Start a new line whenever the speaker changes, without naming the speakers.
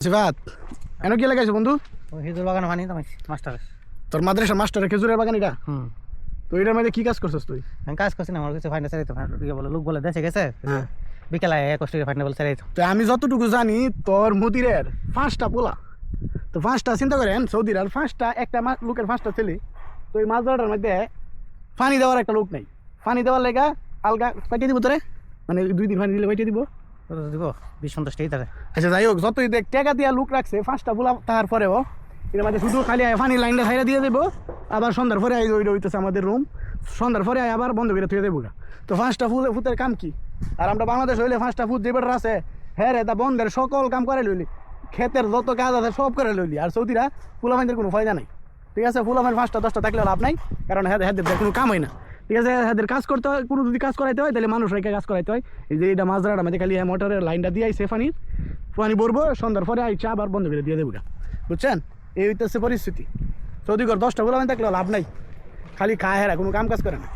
সিফাত এনে কি লাগাইছো বন্ধু?
খেজুর বাগান বানি তো মাস্টার।
তোর মাদ্রাসার মাস্টারের খেজুরের বাগান এটা? তো এটার মধ্যে কি কাজ করছিস তুই?
আমি কাজ করছি না, আমার কিছু ফাইন্যান্স চাইতো বলে লোক বলে দেশে গেছে বিকেলে কষ্ট করে ফাইন্যান্স চাইতো।
তো আমি যতটুকু জানি তোর মুদিরের 5টা পোলা, তো 5টা চিন্তা করেন সৌদির, আর 5টা একটা লোকের 5টা ছেলে, তো এই মাছ ধরাটার মধ্যে পানি দেওয়ার একটা লোক নেই। পানি দেওয়ার লেগা আলগা পাঠিয়ে দিব তোরে, মানে 2 দিন পানি দিলে পাঠিয়ে দিব।
দিব 20-50 টাকা।
আচ্ছা যাই হোক, যতই দেখ টাকা দিয়া লোক রাখছে 5টা পোলা, তার পরেও এর মধ্যে শুধু খালি পানি লাইনটা ছাইড়া দিয়ে দেবো, আবার সন্ধ্যার পরে ওইটা হইতেছে আমাদের রুম, সন্ধ্যার পরে আবার বন্ধ করে থুয়ে দেবো। তো 5টা ফুতের কাম কি? আর আমরা বাংলাদেশ হইলে 5টা ফুট যে বেটার আছে হ্যাঁ রে, তা বন্ধের সকল কাম করে লইলি, ক্ষেতের যত কাজ আছে সব করে লইলি। আর সৌদিরা ফুলাফাইনদের কোনো ফায়দা নাই, ঠিক আছে? ফুলাফাইন 5টা 10টা থাকলে লাভ নাই, কারণ হ্যাঁ কোনো কাম হয় না, ঠিক আছে? হ্যাঁ কাজ করতে হয়, কোনো যদি কাজ করাইতে হয় তাহলে মানুষ রেখে কাজ করাইতে হয়। এই যে এটা মাছ ধরাটা মধ্যে খালি মোটরের লাইনটা দিয়ে আইসে পানি ভরবো, সন্ধ্যার পরে আইসা আবার বন্ধ করে দিয়ে দেবো, বুঝছেন? এই হইতেছে পরিস্থিতি। সৌদি ঘর 10টা ফুলাফাইন থাকলে লাভ নাই, খালি খায় হেরা, কোনো কাম কাজ করে না।